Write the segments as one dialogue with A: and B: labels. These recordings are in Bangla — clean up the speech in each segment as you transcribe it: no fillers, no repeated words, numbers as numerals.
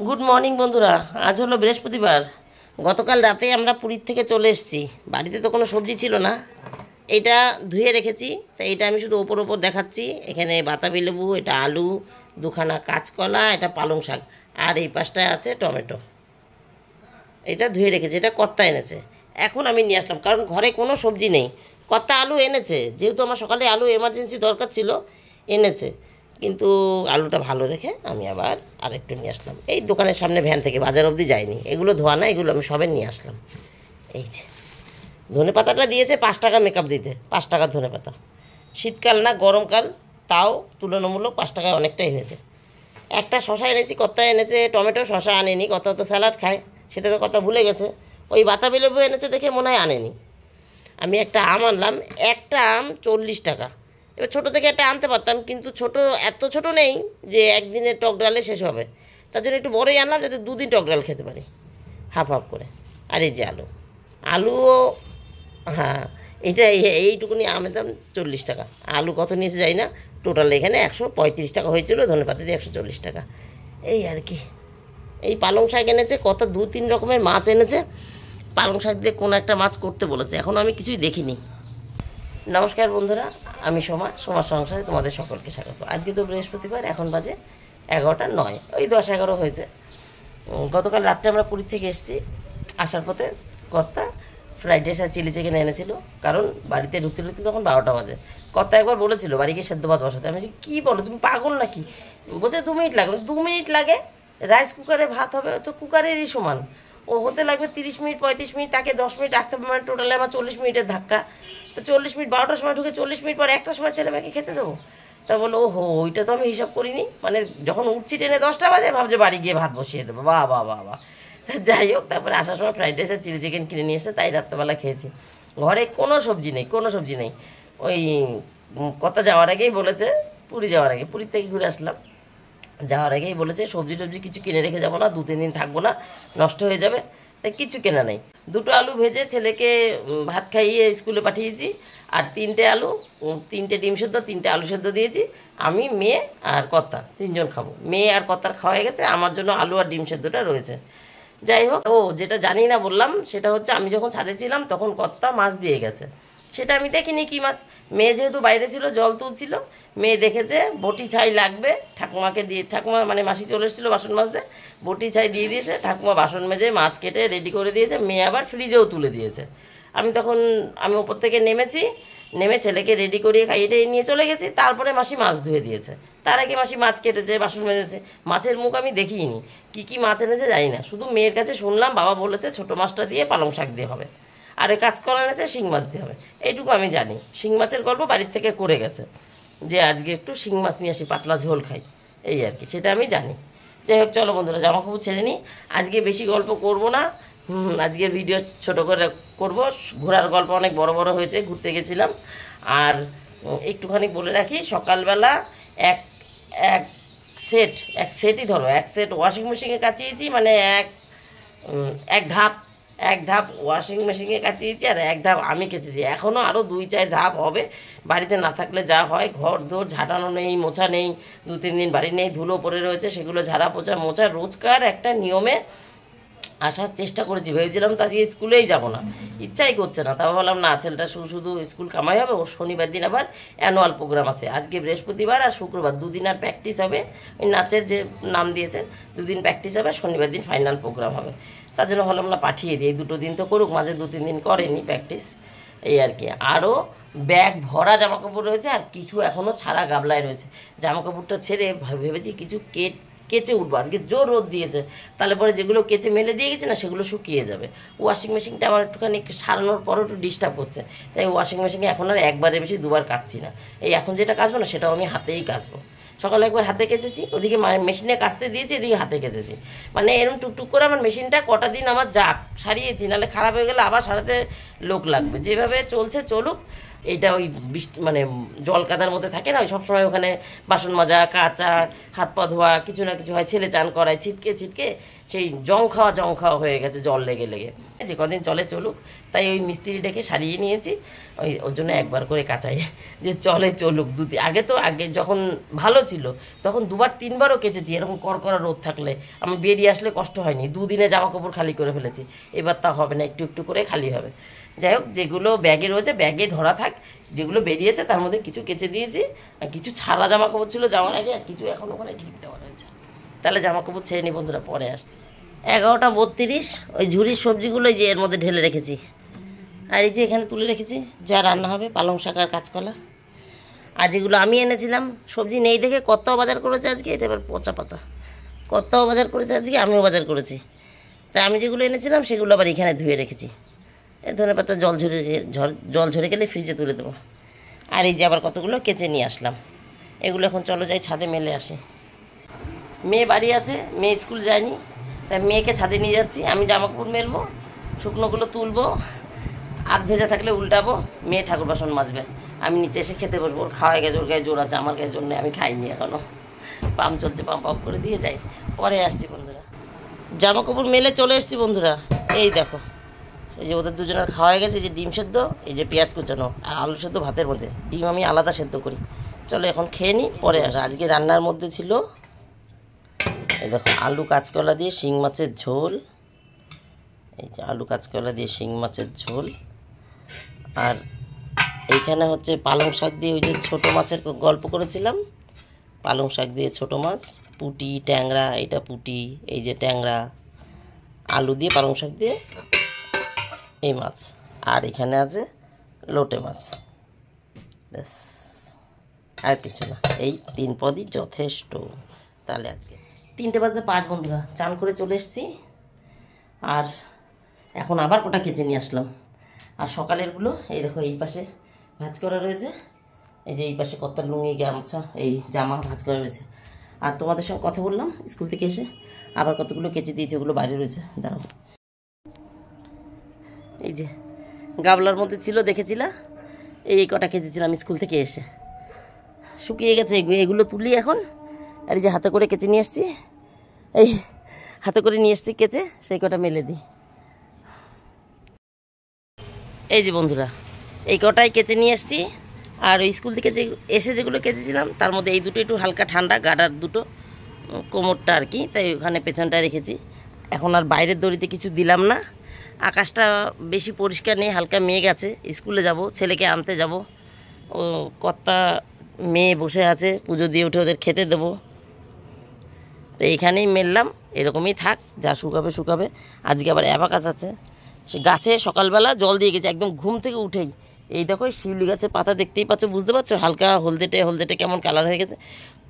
A: গুড মর্নিং বন্ধুরা। আজ হলো বৃহস্পতিবার। গতকাল রাতে আমরা পুরীর থেকে চলে এসেছি। বাড়িতে তো কোনো সবজি ছিল না, এটা ধুয়ে রেখেছি, তাই এটা আমি শুধু ওপর ওপর দেখাচ্ছি। এখানে বাতাবি লেবু, এটা আলু, দুখানা কাঁচকলা, এটা পালং শাক, আর এই পাশটায় আছে টমেটো। এটা ধুয়ে রেখেছি, এটা কর্তা এনেছে। এখন আমি নিয়ে আসলাম কারণ ঘরে কোনো সবজি নেই। কর্তা আলু এনেছে, যেহেতু আমার সকালে আলু এমার্জেন্সি দরকার ছিল, এনেছে। কিন্তু আলুটা ভালো দেখে আমি আবার আরেকটু নিয়ে আসলাম। এই দোকানের সামনে ভ্যান থেকে বাজার অবধি যায়নি, এগুলো ধোয়া না, এগুলো আমি সবে নিয়ে আসলাম। এই যে ধনে পাতাটা দিয়েছে 5 টাকা মেকআপ দিতে, 5 টাকার ধনে পাতা। শীতকাল না গরমকাল, তাও তুলনামূলক 5 টাকায় অনেকটাই হয়েছে। একটা শশা এনেছি, কর্তা এনেছে টমেটো, শশা আনেনি, কর্তা তো স্যালাড খায়, সেটা তো কর্তা ভুলে গেছে। ওই বাতাবি লেবু এনেছে দেখে মনে হয় আনেনি। আমি একটা আম আনলাম, একটা আম 40 টাকা। এবার ছোটো থেকে একটা আনতে পারতাম, কিন্তু ছোট এত ছোট নেই যে একদিনের টক ডালে শেষ হবে, তার জন্য একটু বড়ই আনলাম যাতে 2 দিন টক ডাল খেতে পারি, হাফ হাফ করে। আর এই যে আলু, আলুও হ্যাঁ, এটা এইটুকুনি আমের দাম 40 টাকা। আলু কত নিয়েছে যাই না, টোটাল এখানে 135 টাকা হয়েছিল, ধনেপাতা দিয়ে 140 টাকা, এই আর কি। এই পালং শাক এনেছে, কত 2-3 রকমের মাছ এনেছে। পালং শাক দিয়ে কোনো একটা মাছ করতে বলেছে, এখনও আমি কিছুই দেখিনি। নমস্কার বন্ধুরা, আমি সোমার সংসারে তোমাদের সকলকে স্বাগত। আজকে তো বৃহস্পতিবার, এখন বাজে 11টা 9, ওই 10-11 হয়েছে। গতকাল রাত্রে আমরা পুরী থেকে এসেছি। আসার পথে কর্তা ফ্রাইড রাইস আর চিলি চিকেন এনেছিল, কারণ বাড়িতে ঢুকতে ঢুকতে তখন 12টা বাজে। কর্তা একবার বলেছিল বাড়ি গিয়ে সেদ্ধ ভাত বসাতে। আমি কী বলো, তুমি পাগল নাকি? বলছে 2 মিনিট লাগবে। 2 মিনিট লাগে? রাইস কুকারে ভাত হবে তো কুকারেরই সমান, ও হতে লাগবে 30 মিনিট 35 মিনিট, তাকে 10 মিনিট রাখতে হবে, মানে টোটালে আমার 40 মিনিটের ধাক্কা। তো 40 মিনিট, 12টার সময় ঢুকে 40 মিনিট পর 1টার সময় ছেলে মেয়েকে খেতে দেবো? তা বলো ও হো, ওইটা তো আমি হিসাব করিনি। মানে যখন উঠছি ট্রেনে 10টা বাজে, ভাবছে বাড়ি গিয়ে ভাত বসিয়ে দেবো। বাহ বাহ বাহ বাহ। তা যাই হোক, তারপরে আসার সময় ফ্রাইড রাইস আর চিলি চিকেন কিনে নিয়ে এসে তাই রাত্রেবেলা খেয়েছি। ঘরে কোনো সবজি নেই, কোনো সবজি নেই। ওই কথা যাওয়ার আগেই বলেছে, পুরী যাওয়ার আগে, পুরীর থেকে ঘুরে আসলাম, যাওয়ার আগেই বলেছে সবজি টবজি কিছু কিনে রেখে যাবো না, 2-3 দিন থাকবো না, নষ্ট হয়ে যাবে। তাই কিছু কেনা নেই। 2টো আলু ভেজে ছেলেকে ভাত খাইয়ে স্কুলে পাঠিয়েছি, আর 3টে আলু, 3টে ডিম সেদ্ধ, 3টে আলু সেদ্ধ দিয়েছি। আমি, মেয়ে আর কর্তা 3জন খাবো। মেয়ে আর কর্তার খাওয়া হয়ে গেছে, আমার জন্য আলু আর ডিম সেদ্ধটা রয়েছে। যাই হোক, ও যেটা জানি না বললাম সেটা হচ্ছে, আমি যখন ছাদে ছিলাম তখন কর্তা মাছ দিয়ে গেছে, সেটা আমি দেখিনি কী মাছ। মেয়ে যেহেতু বাইরে ছিল, জল তুলছিল, মেয়ে দেখেছে বটি ছাই লাগবে, ঠাকুমাকে দিয়ে, ঠাকুমা মানে মাসি চলে এসেছিলো বাসন মাজতে, বটি ছাই দিয়ে দিয়েছে, ঠাকুমা বাসন মেজে মাছ কেটে রেডি করে দিয়েছে, মেয়ে আবার ফ্রিজেও তুলে দিয়েছে। আমি ওপর থেকে নেমেছি, নেমে ছেলেকে রেডি করিয়ে খাইয়ে টাইয়ে নিয়ে চলে গেছি। তারপরে মাসি মাছ ধুয়ে দিয়েছে, তার আগে মাসি মাছ কেটেছে, বাসন মেজেছে। মাছের মুখ আমি দেখিনি, কী মাছ এনেছে জানি না, শুধু মেয়ের কাছে শুনলাম বাবা বলেছে ছোটো মাছটা দিয়ে পালং শাক দিয়ে হবে, আর ওই কাঁচকলা এনেছে শিং মাছ দিয়ে হবে, এইটুকু আমি জানি। শিং মাছের গল্প বাড়ির থেকে করে গেছে, যে আজকে একটু শিং মাছ নিয়ে আসি, পাতলা ঝোল খাই, এই আর কি, সেটা আমি জানি। যাই হোক, চলো বন্ধুরা, জামা কাপড় ছেড়ে নিই। আজকে বেশি গল্প করব না, আজকের ভিডিও ছোট করে করব। ঘোরার গল্প অনেক বড় বড় হয়েছে, ঘুরতে গেছিলাম। আর একটুখানি বলে রাখি, সকালবেলা এক এক সেটই ধরো, এক সেট ওয়াশিং মেশিনে কাচিয়েছি, মানে এক ধাপ ওয়াশিং মেশিনে কাচিয়েছি, আর এক ধাপ আমি কেচেছি। এখনও আরও 2-4 ধাপ হবে। বাড়িতে না থাকলে যা হয়, ঘর দোর ঝাঁটানো নেই, মোছা নেই, 2-3 দিন বাড়ি নেই, ধুলো পড়ে রয়েছে, সেগুলো ঝাড়া পোছা মোছা রোজকার একটা নিয়মে আসার চেষ্টা করেছি। ভেবেছিলাম তাকে স্কুলেই যাব না, ইচ্ছাই করছে না। তারপর বললাম না, ছেলেটা শুধু স্কুল কামাই হবে, ও শনিবার দিন আবার অ্যানুয়াল প্রোগ্রাম আছে। আজকে বৃহস্পতিবার আর শুক্রবার 2 দিন আর প্র্যাকটিস হবে, ওই নাচের যে নাম দিয়েছে, 2 দিন প্র্যাকটিস হবে, শনিবার দিন ফাইনাল প্রোগ্রাম হবে। তার জন্য হলাম না পাঠিয়ে দিই, এই 2টো দিন তো করুক, মাঝে 2-3 দিন করেনি প্র্যাকটিস, এই আর কি। আরও ব্যাগ ভরা জামাকাপড় রয়েছে, আর কিছু এখনও ছাড়া গাবলায় রয়েছে। জামাকাপড়টা ছেড়ে ভেবেছি কিছু কেচে উঠবো। আজকে জোর রোদ দিয়েছে, তাহলে পরে যেগুলো কেচে মেলে দিয়ে গেছে না, সেগুলো শুকিয়ে যাবে। ওয়াশিং মেশিনটা আমার একটুখানি সারানোর পরও একটু ডিস্টার্ব হচ্ছে, তাই ওয়াশিং মেশিনে এখন আর একবারের বেশি 2বার কাচছি না। এই এখন যেটা কাচবো না, সেটাও আমি হাতেই কাচবো। সকালে একবার হাতে কেচেছি, ওদিকে মেশিনে কাচতে দিয়েছি, এদিকে হাতে কেচেছি। মানে এরকম টুকটুক করে আমার মেশিনটা কটা দিন আমার যাক, সারিয়েছি, নাহলে খারাপ হয়ে গেলে আবার সারাতে লোক লাগবে। যেভাবে চলছে চলুক, এইটা ওই মানে জল কাদার মধ্যে থাকে না, ওই সবসময় ওখানে বাসন মাজা, কাচা, হাত পা ধোয়া, কিছু না কিছু হয়, ছেলে চান করায়, ছিটকে ছিটকে সেই জং খাওয়া হয়ে গেছে জল লেগে লেগে। যে কদিন চলে চলুক, তাই ওই মিস্ত্রি ডেকে সারিয়ে নিয়েছি, ওর জন্য একবার করে কাচাই যে চলে চলুক। আগে যখন ভালো ছিল তখন 2-3বারও কেচেছি, এরকম কড়কড়া রোদ থাকলে আমি বেরিয়ে আসলে কষ্ট হয়নি, 2 দিনে জামা কাপড় খালি করে ফেলেছি। এবার তা হবে না, একটু একটু করে খালি হবে। যাই হোক, যেগুলো ব্যাগে রয়েছে ব্যাগে ধরা থাক, যেগুলো বেরিয়েছে তার মধ্যে কিছু কেচে দিয়েছি, আর কিছু ছাড়া জামা কাপড় ছিল যাওয়ার আগে, আর কিছু এখন ওখানে ঠিক দেওয়া রয়েছে। তাহলে জামা কাপড় ছেড়ে নি বন্ধুরা, পরে আসছি। 11টা 32, ওই ঝুড়ির সবজিগুলো যে এর মধ্যে ঢেলে রেখেছি, আর এই যে এখানে তুলে রেখেছি যা রান্না হবে, পালং শাক আর কাঁচকলা। আর যেগুলো আমি এনেছিলাম সবজি নেই দেখে কত্তাও বাজার করেছে আজকে, এটা এবার পচা পাতা, কত্তাও বাজার করেছে আজকে, আমিও বাজার করেছি। তাই আমি যেগুলো এনেছিলাম সেগুলো আবার এখানে ধুয়ে রেখেছি। এই ধনে পাতা জল ঝরে গেলে ফ্রিজে তুলে দেবো। আর এই যে আবার কতগুলো কেচে নিয়ে আসলাম, এগুলো এখন চলো যাই ছাদে মেলে আসি। মেয়ে বাড়ি আছে, মেয়ে স্কুল যায়নি, তাই মেয়েকে ছাদে নিয়ে যাচ্ছি। আমি জামা কাপড় মেলবো, শুকনোগুলো তুলবো, আধ ভেজা থাকলে উল্টাবো, মেয়ে ঠাকুর বাসন মাজবে, আমি নিচে এসে খেতে বসবো। ওর খাওয়া গেছে, ওর গায়ে জোর আছে, আমার গায়ে জোর নেই, আমি খাইনি এখনও, পাম্প চলছে, পাম্প অফ করে দিয়ে যাই, পরে আসছি বন্ধুরা। জামা কাপড় মেলে চলে এসছি বন্ধুরা। এই দেখো, এই যে ওদের দুজনের খাওয়া হয়ে গেছে, এই যে ডিম সেদ্ধ, এই যে পেঁয়াজ কুচানো আর আলু সেদ্ধ ভাতের মধ্যে, ডিম আমি আলাদা সেদ্ধ করি। চলো এখন খেয়ে নিই, পরে আজকে রান্নার মধ্যে ছিল এই দেখো আলু কাঁচকলা দিয়ে শিং মাছের ঝোল, এই যে আলু কাঁচকলা দিয়ে শিং মাছের ঝোল, আর এইখানে হচ্ছে পালং শাক দিয়ে ওই যে ছোটো মাছের গল্প করেছিলাম, পালং শাক দিয়ে ছোটো মাছ, পুঁটি ট্যাংরা, এটা পুঁটি, এই যে ট্যাংরা, আলু দিয়ে পালং শাক দিয়ে এই মাছ, আর এখানে আছে লোটে মাছ, ব্যাস আর কিছু না, এই 3 পদই যথেষ্ট। তাহলে আজকে 3:05 বন্ধুরা, চান করে চলে এসেছি, আর এখন আবার কোটা কেচে নিয়ে আসলাম। আর সকালেরগুলো এই দেখো এই পাশে ভাঁজ করা রয়েছে, এই যে এই পাশে কত্তার লুঙ্গি গামছা এই জামা ভাঁজ করা রয়েছে। আর তোমাদের সঙ্গে কথা বললাম স্কুল থেকে এসে, আবার কতগুলো কেচে দিয়েছে, ওগুলো বাইরে রয়েছে, দাঁড়াও। এই যে গাবলার মধ্যে ছিল দেখেছিলা, এই কটা কেচেছিলাম স্কুল থেকে এসে, শুকিয়ে গেছে, এগুলো তুলি এখন। আর এই যে হাতে করে কেচে নিয়ে আসছি, এই হাতে করে নিয়ে আসছি কেচে, সেই কটা মেলে দিই। এই যে বন্ধুরা, এই কটাই কেচে নিয়ে আসছি। আর ওই স্কুল থেকে এসে যেগুলো কেচেছিলাম তার মধ্যে এই দুটো একটু হালকা ঠান্ডা, গাডার দুটো, কোমরটা আর কি, তাই ওখানে পেছনটায় রেখেছি। এখন আর বাইরের দড়িতে কিছু দিলাম না। আকাশটা বেশি পরিষ্কার নেই, হালকা মেঘ আছে। স্কুলে যাব, ছেলেকে আনতে যাব, ও কর্তা মেয়ে বসে আছে, পুজো দিয়ে উঠে ওদের খেতে দেবো। তো এইখানেই মেললাম, এরকমই থাক, যা শুকাবে। আজকে আবার অ্যাবাকাস আছে, সে গাছে সকালবেলা জল দিয়ে গেছে একদম ঘুম থেকে উঠেই। এই দেখো শিউলি গাছের পাতা দেখতেই পাচ্ছ, বুঝতে পারছো, হালকা হলদেটে কেমন কালার হয়ে গেছে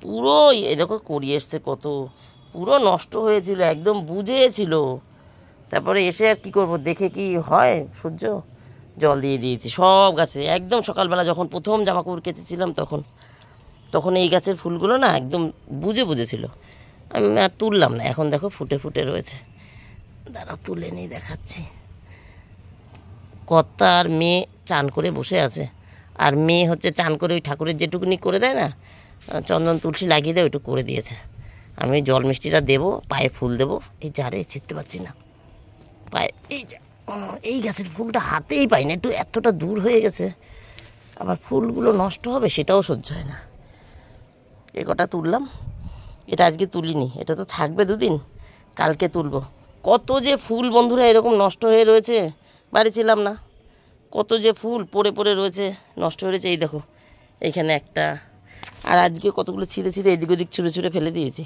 A: পুরো। এই দেখো করিয়ে এসছে কত, পুরো নষ্ট হয়েছিল, একদম বুঝেছিল। তারপরে এসে আর কী করবো, দেখে কি হয় সহ্য, জল দিয়ে দিয়েছি সব গাছে। একদম সকালবেলা যখন প্রথম জামা কাপড় কেচেছিলাম তখন এই গাছের ফুলগুলো না একদম বুঝেছিল। আমি আর তুললাম না, এখন দেখো ফুটে রয়েছে, দাঁড়াও তুলে নিয়ে দেখাচ্ছি। কর্তা আর মেয়ে চান করে বসে আছে, আর মেয়ে হচ্ছে চান করে ওই ঠাকুরের যেটুকুনি করে দেয় না, চন্দন তুলসী লাগিয়ে দেয়, ওইটুকু করে দিয়েছে। আমি জল মিষ্টিটা দেবো, পায়ে ফুল দেবো। এই জারে ছিঁড়তে পারছি না পায়ে, এই গাছের ফুলটা হাতেই পাই না, এতটা দূর হয়ে গেছে, আবার ফুলগুলো নষ্ট হবে সেটাও সহ্য হয় না। এ কটা তুললাম, এটা আজকে তুলিনি, এটা তো থাকবে 2 দিন, কালকে তুলবো। কত যে ফুল বন্ধুরা এরকম নষ্ট হয়ে রয়েছে, বাড়ি ছিলাম না, কত যে ফুল পড়ে রয়েছে, নষ্ট হয়ে রয়েছে। এই দেখো এইখানে একটা, আর আজকে কতগুলো ছিঁড়ে এদিক ওদিক ছুঁড়ে ফেলে দিয়েছি।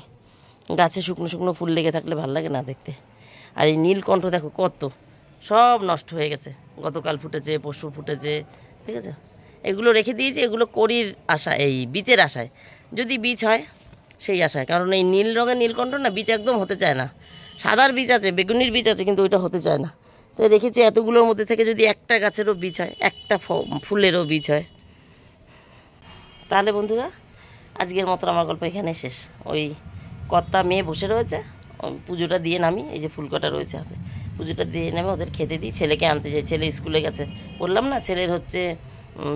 A: গাছে শুকনো ফুল লেগে থাকলে ভালো লাগে না দেখতে। আর এই নীলকণ্ঠ দেখো কত, সব নষ্ট হয়ে গেছে, গতকাল ফুটেছে, পরশু ফুটেছে, ঠিক আছে। এগুলো রেখে দিয়েছি, এগুলো করির আশায়, এই বীজের আশায়, যদি বীজ হয় সেই আশায়। কারণ এই নীল রঙের নীলকণ্ঠ না বীজ একদম হতে চায় না, সাদার বীজ আছে, বেগুনির বীজ আছে, কিন্তু ওইটা হতে চায় না। তো রেখেছি, এতগুলোর মধ্যে থেকে যদি একটা গাছেরও বীজ হয়, একটা ফুলেরও বীজ হয়, তাহলে বন্ধুরা আজকের মতো আমার গল্প এখানে শেষ। ওই কর্তা মেয়ে বসে রয়েছে, পুজোটা দিয়ে নামি, এই যে ফুলকটা রয়েছে হাতে, পুজোটা দিয়ে নামে ওদের খেতে দিই, ছেলেকে আনতে যাই, ছেলে স্কুলে গেছে। বললাম না ছেলের হচ্ছে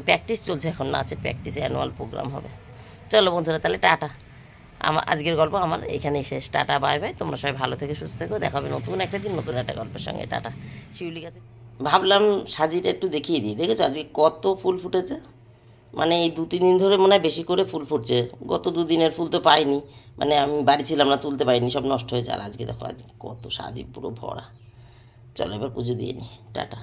A: প্র্যাকটিস চলছে এখন, নাচের প্র্যাকটিস, অ্যানুয়াল প্রোগ্রাম হবে। চলো বন্ধুরা, তাহলে টাটা। আমার আজকের গল্প আমার এখানেই শেষ। Tata, bye bye. তোমরা সবাই ভালো থেকে সুস্থ থেকো। দেখা হবে নতুন একটা দিন, নতুন একটা গল্পের সঙ্গে। টাটা। শিউলি গাছে ভাবলাম সাজিটা একটু দেখিয়ে দিই। দেখেছো আজকে কত ফুল ফুটেছে? মানে এই 2-3 দিন ধরে মনে হয় বেশি করে ফুল ফুটছে। গত 2 দিনের ফুল তো পাইনি, মানে আমি বাড়ি ছিলাম না, তুলতে পারিনি, সব নষ্ট হয়েছে। আর আজকে দেখো, আজকে কত সাজি পুরো ভরা। চলো এবার পুজো দিয়ে নিই। টাটা।